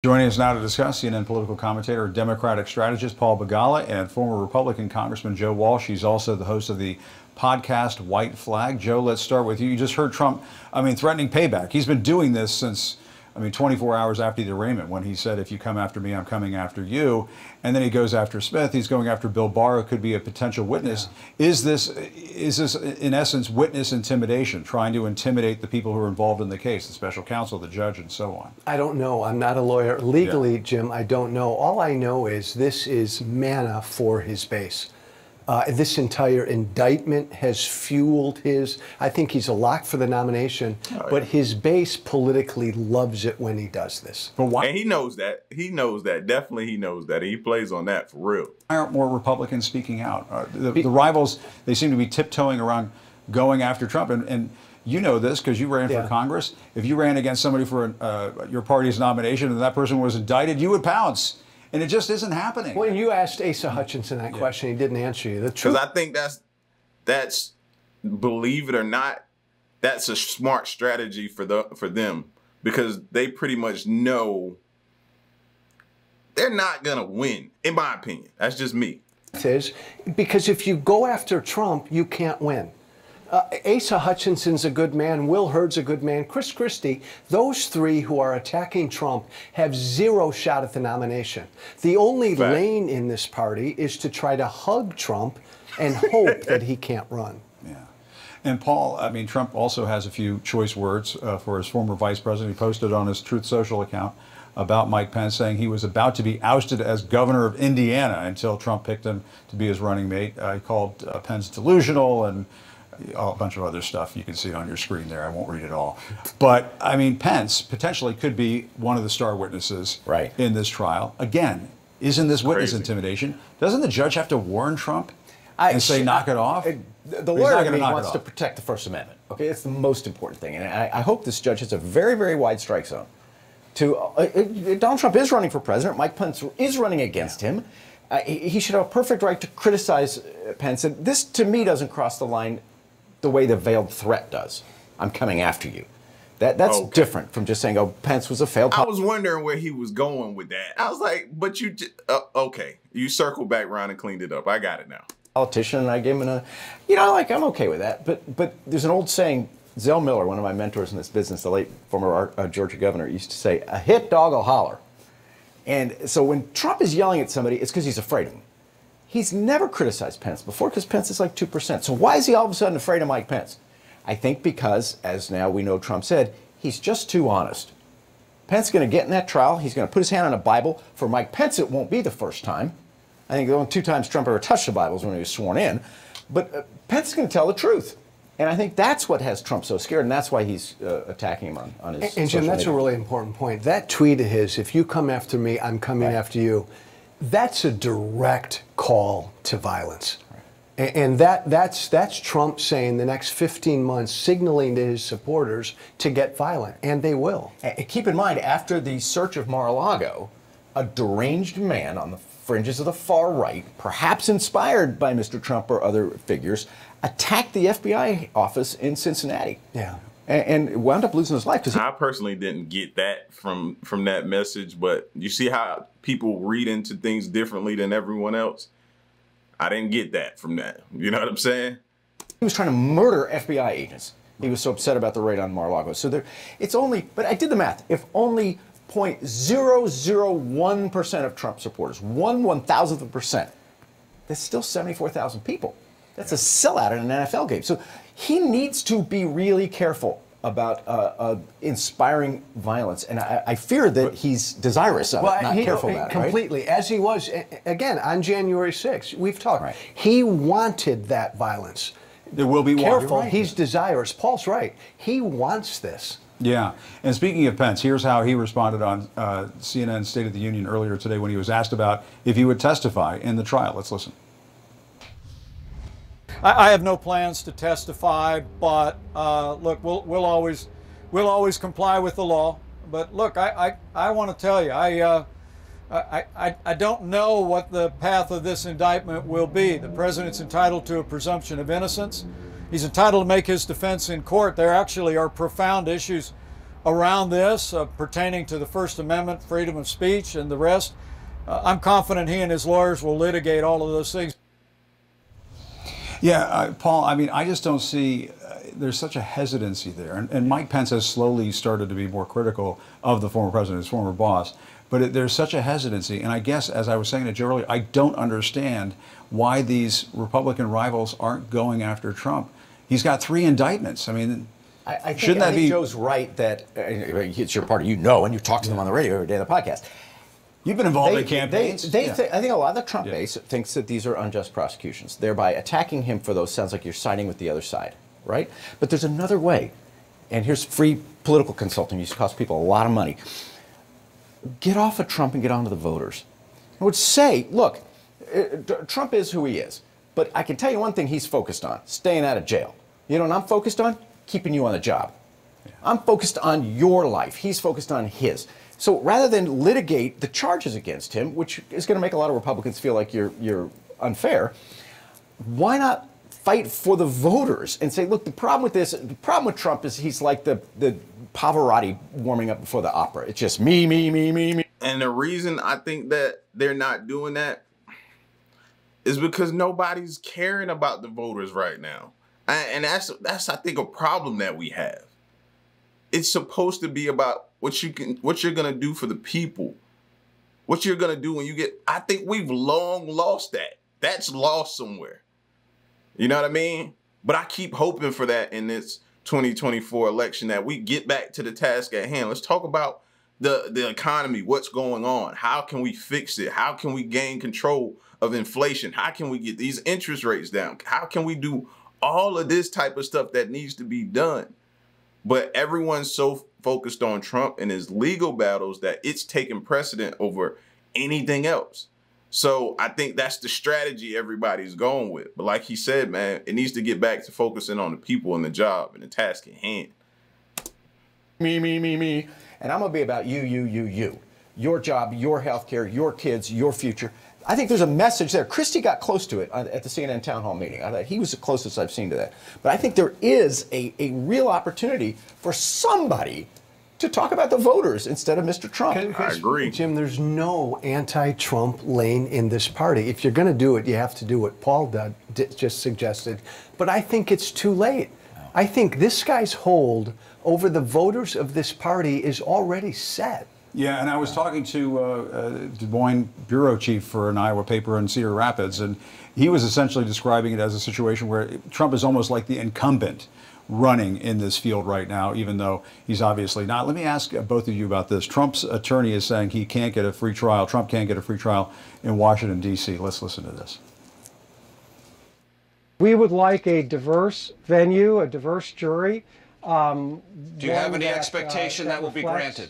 Joining us now to discuss, CNN political commentator, Democratic strategist Paul Begala, and former Republican Congressman Joe Walsh. He's also the host of the podcast White Flag. Joe, let's start with you. You just heard Trump, threatening payback. He's been doing this since, 24 hours after the arraignment, when he said, if you come after me, I'm coming after you. And then he goes after Smith. He's going after Bill Barr, who could be a potential witness. Yeah. Is this, in essence, witness intimidation, trying to intimidate the people who are involved in the case, the special counsel, the judge, and so on? I don't know. I'm not a lawyer. Legally, yeah. Jim, I don't know. All I know is this is manna for his base. This entire indictment has fueled his, I think he's a lock for the nomination, but his base politically loves it when he does this. But why? And he knows that. He knows that. Definitely he knows that. He plays on that for real. Why aren't more Republicans speaking out? The rivals, they seem to be tiptoeing around going after Trump. And you know this because you ran for Congress. If you ran against somebody for your party's nomination and that person was indicted, you would pounce. And it just isn't happening. When you asked Asa Hutchinson that question, he didn't answer you. Because I think that's, believe it or not, that's a smart strategy for them, because they pretty much know they're not gonna win, in my opinion. That's just me. It is, because if you go after Trump, you can't win. Asa Hutchinson's a good man, Will Hurd's a good man, Chris Christie, those three who are attacking Trump have zero shot at the nomination. The only lane in this party is to try to hug Trump and hope that he can't run. Yeah. And Paul, Trump also has a few choice words for his former vice president. He posted on his Truth Social account about Mike Pence, saying he was about to be ousted as governor of Indiana until Trump picked him to be his running mate. He called Pence delusional and a bunch of other stuff. You can see it on your screen there. I won't read it all. But, Pence potentially could be one of the star witnesses in this trial. Again, isn't this witness intimidation? Doesn't the judge have to warn Trump and say, knock it off? The lawyer in me wants to protect the First Amendment. Okay, it's the most important thing. And I hope this judge has a very, very wide strike zone. Donald Trump is running for president. Mike Pence is running against him. He should have a perfect right to criticize Pence. And this, to me, doesn't cross the line the way the veiled threat does. I'm coming after you. That's different from just saying, oh, Pence was a failed I was wondering where he was going with that. I was like, but you, okay. You circled back around and cleaned it up. I got it now. Politician, and I gave him I'm okay with that. But there's an old saying, Zell Miller, one of my mentors in this business, the late former Georgia governor, used to say, a hit dog will holler. And so when Trump is yelling at somebody, it's because he's afraid of him. He's never criticized Pence before because Pence is like 2%. So why is he all of a sudden afraid of Mike Pence? I think because, as now we know Trump said, he's just too honest. Pence is going to get in that trial. He's going to put his hand on a Bible. For Mike Pence, it won't be the first time. I think the only 2 times Trump ever touched the Bible was when he was sworn in. But Pence is going to tell the truth. And I think that's what has Trump so scared, and that's why he's attacking him on his And Jim, that's a really important point. That tweet of his, if you come after me, I'm coming after you, that's a direct call to violence. Right. And that's Trump saying the next 15 months, signaling to his supporters to get violent, and they will. And keep in mind, after the search of Mar-a-Lago, a deranged man on the fringes of the far right, perhaps inspired by Mr. Trump or other figures, attacked the FBI office in Cincinnati. Yeah. And wound up losing his life. I personally didn't get that from that message, but you see how people read into things differently than everyone else? I didn't get that from that. You know what I'm saying? He was trying to murder FBI agents. He was so upset about the raid on Mar-a-Lago. So it's only, but I did the math. If only 0.001% of Trump supporters, 1/1000th of a percent, that's still 74,000 people. That's a sellout in an NFL game. So he needs to be really careful about inspiring violence. And I fear that he's desirous of it, not careful about it. Completely. Right? As he was, again, on January 6th. We've talked. Right. He wanted that violence. There will be careful. Right. He's desirous. Paul's right. He wants this. Yeah. And speaking of Pence, here's how he responded on CNN's State of the Union earlier today when he was asked about if he would testify in the trial. Let's listen. I have no plans to testify, but look, we'll always comply with the law. But look, I want to tell you, I don't know what the path of this indictment will be. The president's entitled to a presumption of innocence. He's entitled to make his defense in court. There actually are profound issues around this pertaining to the First Amendment, freedom of speech, and the rest. I'm confident he and his lawyers will litigate all of those things. Yeah, Paul, I mean, I just don't see, there's such a hesitancy there. And Mike Pence has slowly started to be more critical of the former president, his former boss. But there's such a hesitancy. And I guess, as I was saying to Joe earlier, I don't understand why these Republican rivals aren't going after Trump. He's got 3 indictments. I mean, I shouldn't that be? Joe's right that it's your party, you know, and you talk to them on the radio every day on the podcast. You've been involved in campaigns. I think a lot of the Trump base thinks that these are unjust prosecutions, thereby attacking him for those. Sounds like you're siding with the other side, right? But there's another way, and here's free political consulting. Used to cost people a lot of money. Get off of Trump and get onto the voters. I would say, look, Trump is who he is, but I can tell you one thing he's focused on: staying out of jail. You know what I'm focused on? Keeping you on the job. I'm focused on your life. He's focused on his. So rather than litigate the charges against him, which is going to make a lot of Republicans feel like you're unfair, why not fight for the voters and say, look, the problem with Trump is he's like the Pavarotti warming up before the opera. It's just me, me, me, me, me. And the reason I think that they're not doing that is because nobody's caring about the voters right now. And that's I think a problem that we have. It's supposed to be about what you're gonna do for the people, what you're gonna do when you get. I think we've long lost that. That's lost somewhere. You know what I mean? But I keep hoping for that in this 2024 election, that we get back to the task at hand. Let's talk about the economy, what's going on. How can we fix it? How can we gain control of inflation? How can we get these interest rates down? How can we do all of this type of stuff that needs to be done? But everyone's so focused on Trump and his legal battles that it's taking precedent over anything else. So I think that's the strategy everybody's going with. But like he said, man, it needs to get back to focusing on the people and the job and the task at hand. Me, me, me, me. And I'm going to be about you, you, you, you. Your job, your health care, your kids, your future. I think there's a message there. Christie got close to it at the CNN town hall meeting. I thought he was the closest I've seen to that. But I think there is a real opportunity for somebody to talk about the voters instead of Mr. Trump. I agree. Jim, there's no anti-Trump lane in this party. If you're going to do it, you have to do what Paul just suggested. But I think it's too late. I think this guy's hold over the voters of this party is already set. Yeah, and I was talking to Des Moines bureau chief for an Iowa paper in Cedar Rapids, and he was essentially describing it as a situation where Trump is almost like the incumbent running in this field right now, even though he's obviously not. Let me ask both of you about this. Trump's attorney is saying he can't get a free trial. Trump can't get a free trial in Washington, D.C. Let's listen to this. We would like a diverse venue, a diverse jury. Do you have any expectation that will be granted?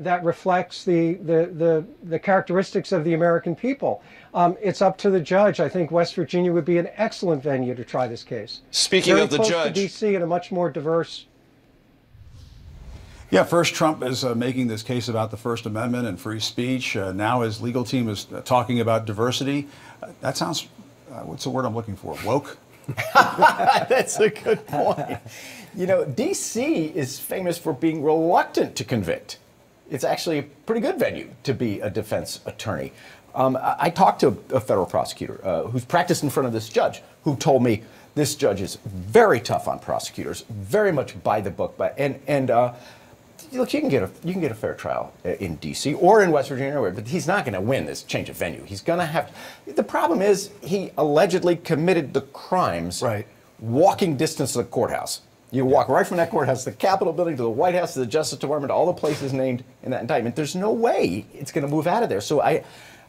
That reflects the characteristics of the American people. It's up to the judge. I think West Virginia would be an excellent venue to try this case. Speaking of the close judge, to D.C. and a much more diverse. Yeah, first Trump is making this case about the First Amendment and free speech. Now his legal team is talking about diversity. That sounds, what's the word I'm looking for? Woke? That's a good point. You know, D.C. is famous for being reluctant to convict. It's actually a pretty good venue to be a defense attorney. I talked to a federal prosecutor who's practiced in front of this judge, who told me this judge is very tough on prosecutors, very much by the book. Look, you can get a fair trial in D.C. or in West Virginia, but he's not going to win this change of venue. He's going to have to. The problem is he allegedly committed the crimes walking distance to the courthouse. You walk right from that courthouse to the Capitol building, to the White House, to the Justice Department, to all the places named in that indictment. There's no way it's going to move out of there. So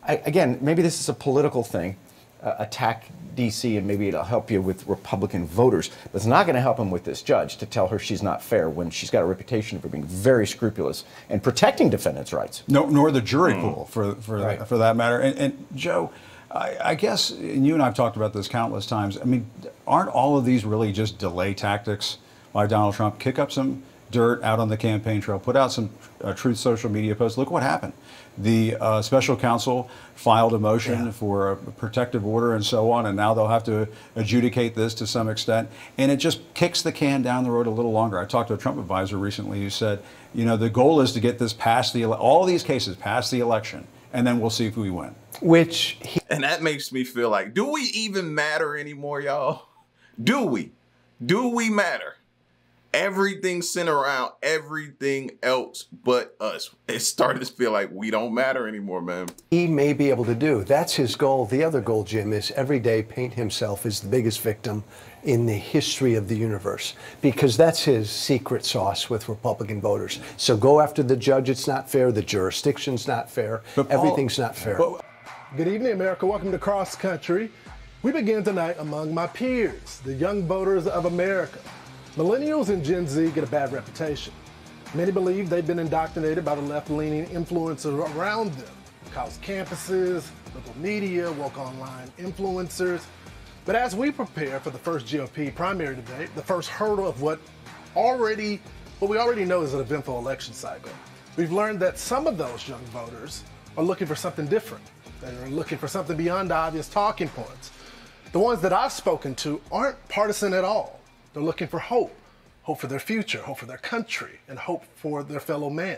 again, maybe this is a political thing. Attack D.C. and maybe it'll help you with Republican voters. But it's not going to help him with this judge to tell her she's not fair when she's got a reputation for being very scrupulous and protecting defendants' rights. No, nor the jury pool, for that matter. And Joe, I guess, and you and I have talked about this countless times, I mean, aren't all of these really just delay tactics by Donald Trump? Kick up some dirt out on the campaign trail, put out some Truth Social media posts. Look what happened. The special counsel filed a motion for a protective order and so on, and now they'll have to adjudicate this to some extent. And it just kicks the can down the road a little longer. I talked to a Trump advisor recently who said, you know, the goal is to get this past all these cases past the election, and then we'll see if we win. And that makes me feel like, do we even matter anymore, y'all? Do we? Do we matter? Everything's centered around everything else but us. It's starting to feel like we don't matter anymore, man. He may be able to do. That's his goal. The other goal, Jim, is every day paint himself as the biggest victim in the history of the universe, because that's his secret sauce with Republican voters. So go after the judge. It's not fair. The jurisdiction's not fair. Everything's not fair. Good evening, America. Welcome to Cross Country. We begin tonight among my peers, the young voters of America. Millennials and Gen Z get a bad reputation. Many believe they've been indoctrinated by the left-leaning influencers around them, college campuses, local media, woke online influencers. But as we prepare for the first GOP primary debate, the first hurdle of what we already know is an eventful election cycle, we've learned that some of those young voters are looking for something different. They're looking for something beyond the obvious talking points. The ones that I've spoken to aren't partisan at all. They're looking for hope for their future, hope for their country, and hope for their fellow man.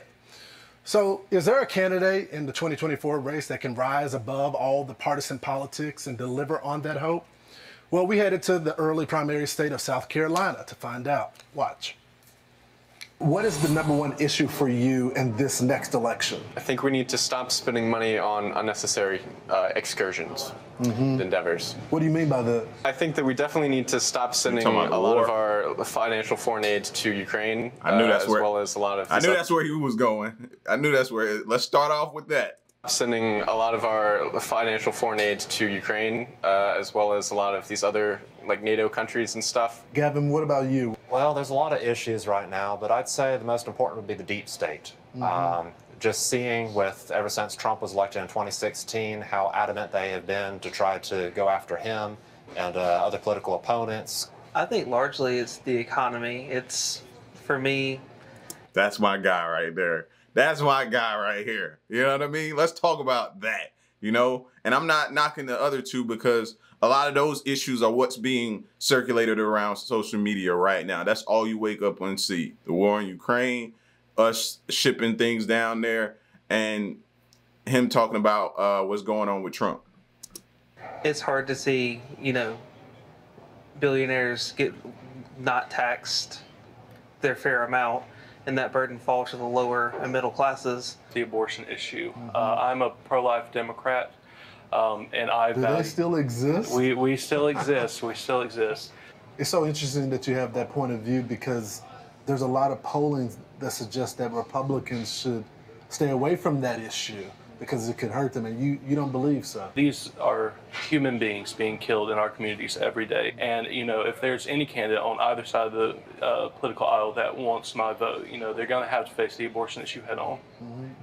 So is there a candidate in the 2024 race that can rise above all the partisan politics and deliver on that hope? Well, we headed to the early primary state of South Carolina to find out. Watch. What is the #1 issue for you in this next election? I think we need to stop spending money on unnecessary excursions and endeavors. What do you mean by that? I think that we definitely need to stop sending a lot of our financial foreign aid to Ukraine. I knew that's as where, well as a lot of. I knew that's where he was going. I knew that's where. Let's start off with that. Sending a lot of our financial foreign aid to Ukraine, as well as a lot of these other like NATO countries and stuff. Gavin, what about you? Well, there's a lot of issues right now, but I'd say the most important would be the deep state. Just seeing ever since Trump was elected in 2016, how adamant they have been to try to go after him and other political opponents. I think largely it's the economy. It's, for me... That's my guy right there. That's my guy right here. You know what I mean? Let's talk about that, you know? And I'm not knocking the other two because a lot of those issues are what's being circulated around social media right now. That's all you wake up and see. The war in Ukraine, us shipping things down there, and him talking about what's going on with Trump. It's hard to see, you know, billionaires get not taxed their fair amount, and that burden falls to the lower and middle classes. The abortion issue. I'm a pro-life Democrat, and I value... Do they still exist? We still exist. We still exist. It's so interesting that you have that point of view because there's a lot of polling that suggests that Republicans should stay away from that issue because it could hurt them, and you don't believe so. These are human beings being killed in our communities every day, and you know, if there's any candidate on either side of the political aisle that wants my vote, you know, they're going to have to face the abortion issue head on.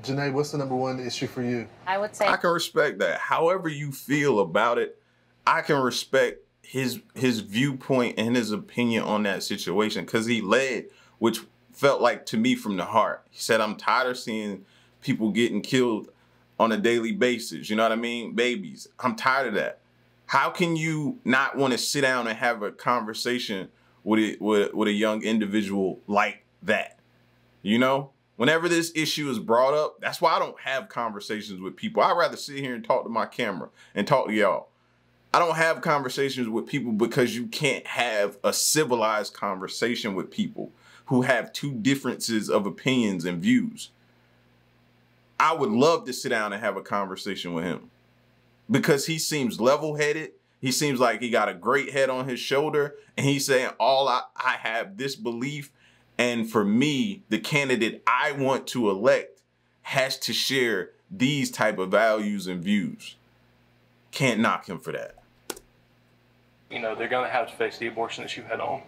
Janae, what's the #1 issue for you? I would say I can respect that. However you feel about it, I can respect his viewpoint and his opinion on that situation because he led, which felt like to me from the heart. He said, I'm tired of seeing people getting killed on a daily basis. You know what I mean? Babies. I'm tired of that. How can you not want to sit down and have a conversation with a young individual like that? You know, whenever this issue is brought up, that's why I don't have conversations with people. I'd rather sit here and talk to my camera and talk to y'all. I don't have conversations with people because you can't have a civilized conversation with people who have two differences of opinions and views. I would love to sit down and have a conversation with him because he seems level-headed. He seems like he got a great head on his shoulder, and he's saying, I have this belief, and for me, the candidate I want to elect has to share these type of values and views. Can't knock him for that. You know, they're going to have to face the abortion issue head on.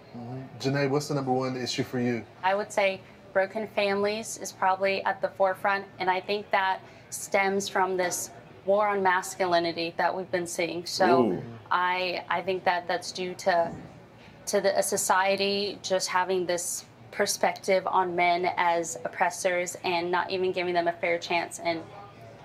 Janae, what's the #1 issue for you? I would say broken families is probably at the forefront, and I think that stems from this war on masculinity that we've been seeing. So I think that that's due to a society just having this perspective on men as oppressors and not even giving them a fair chance in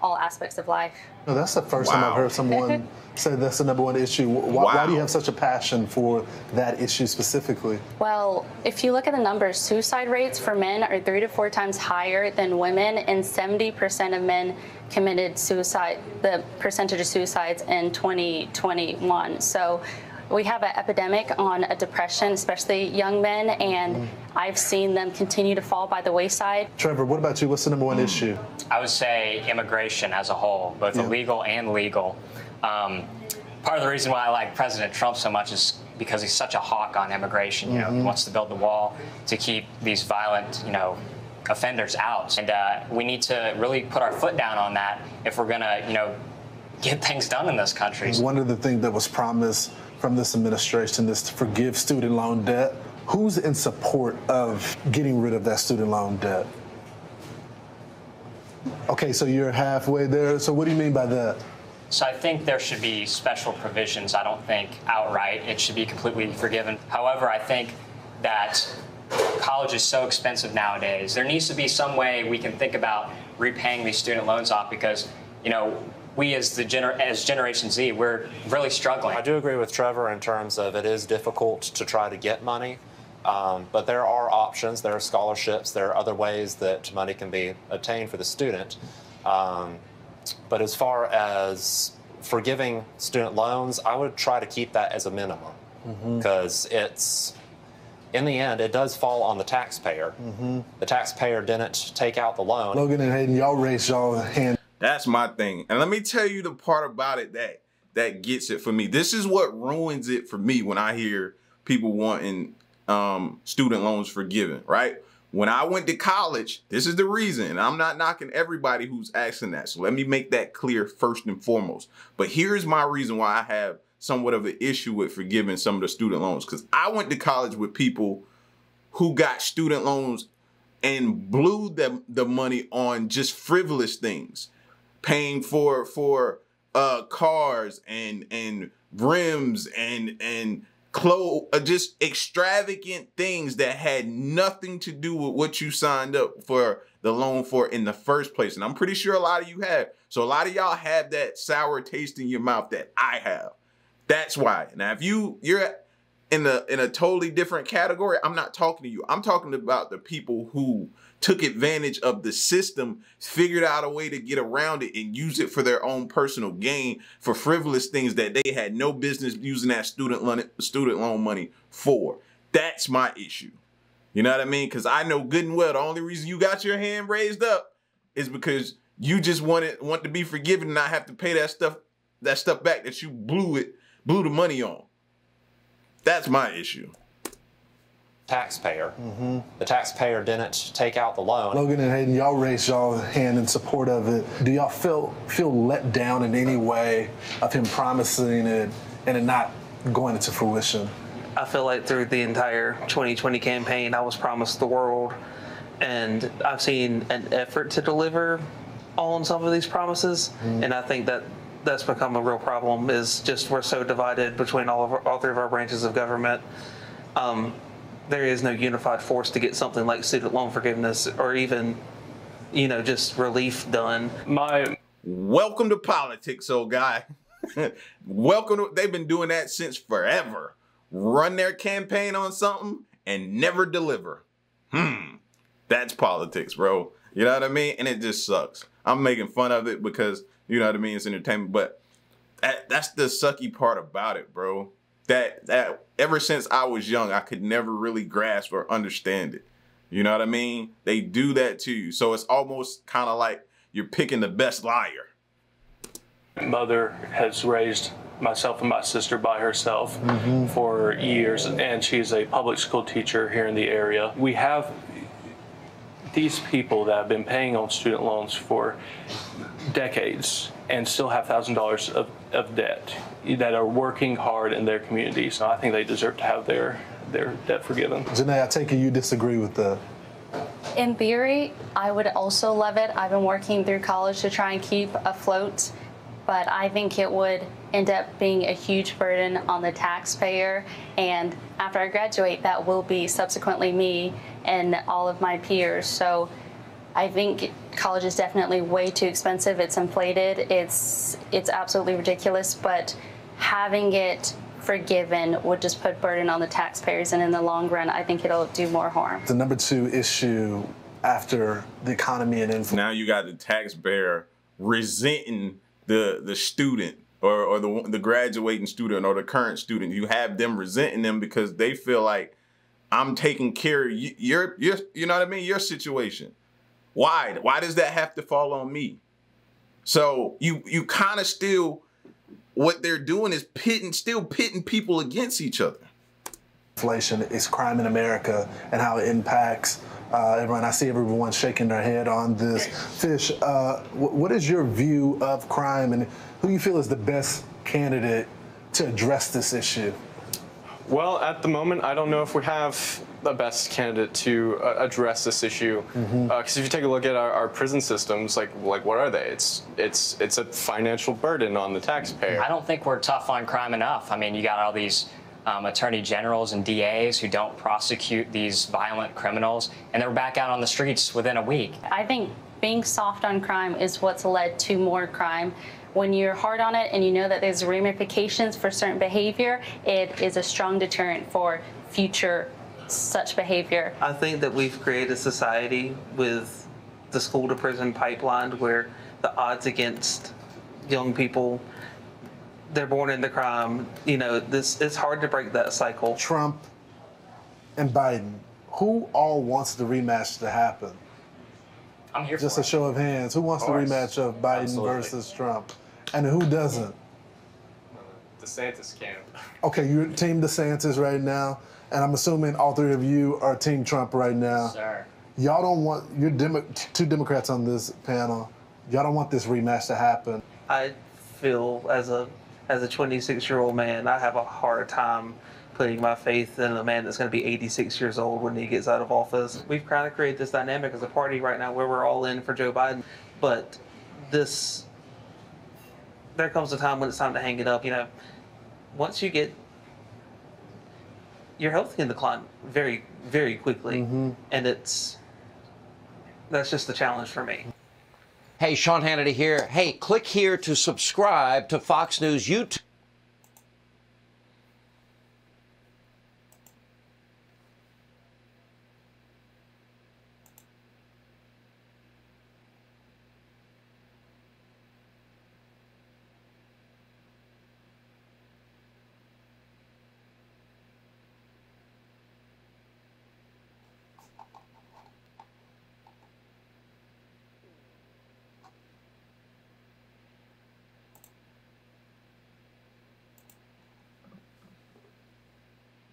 all aspects of life. No, that's the first time I've heard someone say that's the #1 issue. Why do you have such a passion for that issue specifically? Well, if you look at the numbers, suicide rates for men are 3 to 4 times higher than women, and 70% of men committed suicide, the percentage of suicides in 2021. So we have an epidemic on a depression, especially young men, and I've seen them continue to fall by the wayside. Trevor, what about you? What's the #1 issue? I would say immigration as a whole, both illegal and legal. Part of the reason why I like President Trump so much is because he's such a hawk on immigration. You know, he wants to build the wall to keep these violent, offenders out. And we need to really put our foot down on that if we're gonna, get things done in this country. One of the things that was promised from this administration is to forgive student loan debt. Who's in support of getting rid of that student loan debt? Okay, so you're halfway there. So what do you mean by that? So I think there should be special provisions. I don't think outright it should be completely forgiven. However, I think that college is so expensive nowadays. There needs to be some way we can think about repaying these student loans off because, we as Generation Z, we're really struggling. I do agree with Trevor in terms of it is difficult to try to get money, but there are options, there are scholarships, there are other ways that money can be obtained for the student. But as far as forgiving student loans, I would try to keep that as a minimum because in the end, it does fall on the taxpayer. The taxpayer didn't take out the loan. Logan and Hayden, y'all raise y'all hand. That's my thing. And let me tell you the part about it that gets it for me. This is what ruins it for me when I hear people wanting student loans forgiven, right? When I went to college, this is the reason, and I'm not knocking everybody who's asking that. So let me make that clear first and foremost. But here's my reason why I have somewhat of an issue with forgiving some of the student loans. Because I went to college with people who got student loans and blew the money on just frivolous things. Paying for cars and rims and clothes, just extravagant things that had nothing to do with what you signed up for the loan for in the first place. And I'm pretty sure a lot of you have. So a lot of y'all have that sour taste in your mouth that I have. That's why. Now, if you're in a totally different category, I'm not talking to you. I'm talking about the people who took advantage of the system, figured out a way to get around it and use it for their own personal gain for frivolous things that they had no business using that student loan money for. That's my issue. You know what I mean? Because I know good and well the only reason you got your hand raised up is because you just want to be forgiven and not have to pay that stuff back that you blew the money on. That's my issue. Taxpayer. The taxpayer didn't take out the loan. Logan and Hayden, y'all raise y'all hand in support of it. Do y'all feel let down in any way of him promising it and it not going into fruition? I feel like through the entire 2020 campaign, I was promised the world, and I've seen an effort to deliver on some of these promises, and I think that's become a real problem. Is just we're so divided between all three of our branches of government. There is no unified force to get something like student loan forgiveness or even, just relief done. Welcome to politics, old guy. They've been doing that since forever. Run their campaign on something and never deliver. That's politics, bro. You know what I mean? And it just sucks. I'm making fun of it because, you know what I mean, it's entertainment, but that's the sucky part about it, bro. That ever since I was young, I could never really grasp or understand it. You know what I mean? They do that to you. So it's almost kind of like you're picking the best liar. My mother has raised myself and my sister by herself for years, and she's a public school teacher here in the area. We have these people that have been paying on student loans for decades and still have $1,000 of debt, that are working hard in their community. So I think they deserve to have their debt forgiven. Janae, I take it you disagree with that. In theory, I would also love it. I've been working through college to try and keep afloat but I think it would end up being a huge burden on the taxpayer. And after I graduate, that will be subsequently me and all of my peers. So I think college is definitely way too expensive. It's inflated. It's absolutely ridiculous. But having it forgiven would just put burden on the taxpayers, and in the long run, I think it'll do more harm. The number 2 issue after the economy and inflation. Now you got the taxpayer resenting the student or the graduating student or the current student. You have them resenting them because they feel like, I'm taking care of you know what I mean, your situation. Why does that have to fall on me? So you kind of still, what they're doing is still pitting people against each other. Inflation is crime in America and how it impacts everyone. I see everyone shaking their head on this. Fish, what is your view of crime, and who you feel is the best candidate to address this issue? Well, at the moment, I don't know if we have the best candidate to address this issue. Because if you take a look at our prison systems, like what are they? It's a financial burden on the taxpayer. I don't think we're tough on crime enough. I mean, you got all these attorney generals and DAs who don't prosecute these violent criminals, and they're back out on the streets within a week. I think being soft on crime is what's led to more crime. When you're hard on it and you know that there's ramifications for certain behavior, it is a strong deterrent for future such behavior. I think that we've created a society with the school to prison pipeline where the odds against young people, they're born into crime. You know, it's hard to break that cycle. Trump and Biden, who all wants the rematch to happen? I'm here Just for a show of hands. Who wants the rematch of Biden versus Trump? And who doesn't? DeSantis camp. Okay, you're Team DeSantis right now, and I'm assuming all 3 of you are Team Trump right now. Sir. Y'all don't want, you're 2 Democrats on this panel. Y'all don't want this rematch to happen. I feel as a 26-year-old man, I have a hard time putting my faith in a man that's going to be 86 years old when he gets out of office. We've kind of created this dynamic as a party right now where we're all in for Joe Biden, but there comes a time when it's time to hang it up. You know, once you get, your health can decline very, very quickly, and that's just the challenge for me. Hey, Sean Hannity here. Hey, click here to subscribe to Fox News YouTube.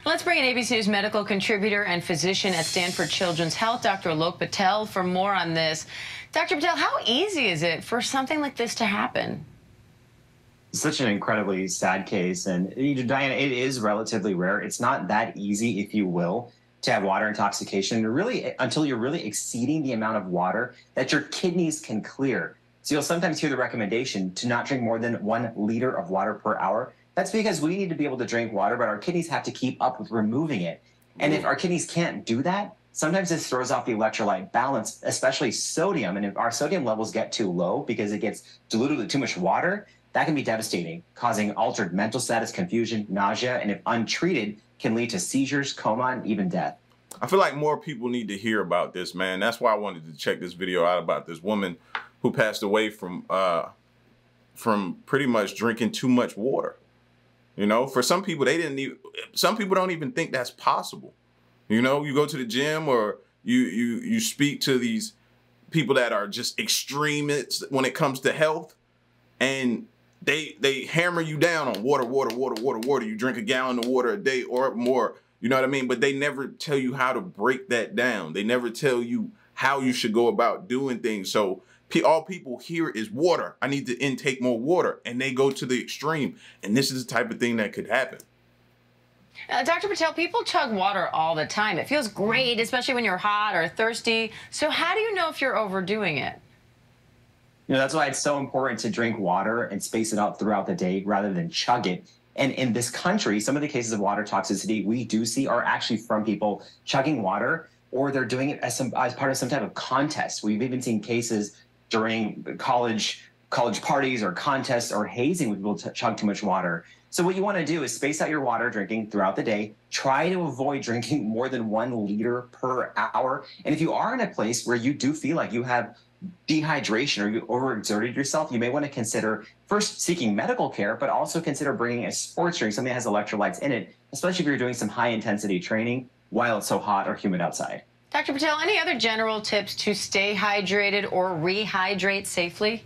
Let's bring in ABC News medical contributor and physician at Stanford Children's Health, Dr. Alok Patel, for more on this. Dr. Patel, how easy is it for something like this to happen? Such an incredibly sad case. And Diana, it is relatively rare. It's not that easy, if you will, to have water intoxication, really, until you're really exceeding the amount of water that your kidneys can clear. So you'll sometimes hear the recommendation to not drink more than 1 liter of water per hour. That's because we need to be able to drink water, but our kidneys have to keep up with removing it. And if our kidneys can't do that, sometimes this throws off the electrolyte balance, especially sodium. And if our sodium levels get too low because it gets diluted with too much water, that can be devastating, causing altered mental status, confusion, nausea, and if untreated, can lead to seizures, coma, and even death. I feel like more people need to hear about this, man. That's why I wanted to check this video out about this woman who passed away from pretty much drinking too much water. You know, for some people, some people don't even think that's possible. You know, you go to the gym or you speak to these people that are just extremists when it comes to health, and they hammer you down on water. You drink a gallon of water a day or more. You know what I mean? But they never tell you how to break that down. They never tell you how you should go about doing things. So all people hear is water. I need to intake more water. And they go to the extreme. And this is the type of thing that could happen. Dr. Patel, people chug water all the time. It feels great, especially when you're hot or thirsty. So how do you know if you're overdoing it? That's why it's so important to drink water and space it out throughout the day rather than chug it. And in this country, some of the cases of water toxicity we do see are actually from people chugging water, or they're doing it as part of some type of contest. We've even seen cases during college parties or contests or hazing with people chug too much water. So what you want to do is space out your water drinking throughout the day. Try to avoid drinking more than 1 liter per hour. And if you are in a place where you do feel like you have dehydration or you overexerted yourself, you may want to consider first seeking medical care, but also consider bringing a sports drink, something that has electrolytes in it, especially if you're doing some high intensity training while it's so hot or humid outside. Dr. Patel, any other general tips to stay hydrated or rehydrate safely?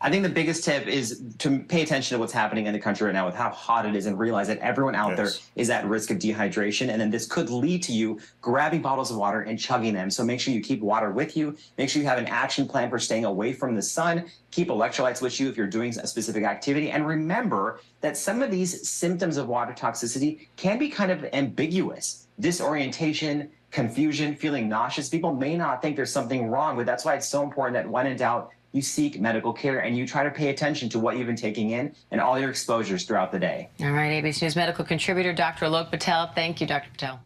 I think the biggest tip is to pay attention to what's happening in the country right now with how hot it is and realize that everyone out there is at risk of dehydration. And then this could lead to you grabbing bottles of water and chugging them. So make sure you keep water with you. Make sure you have an action plan for staying away from the sun. Keep electrolytes with you if you're doing a specific activity. And remember that some of these symptoms of water toxicity can be kind of ambiguous. Disorientation, confusion, feeling nauseous. People may not think there's something wrong, but that's why it's so important that when in doubt, you seek medical care and you try to pay attention to what you've been taking in and all your exposures throughout the day. All right, ABC News medical contributor Dr. Alok Patel. Thank you, Dr. Patel.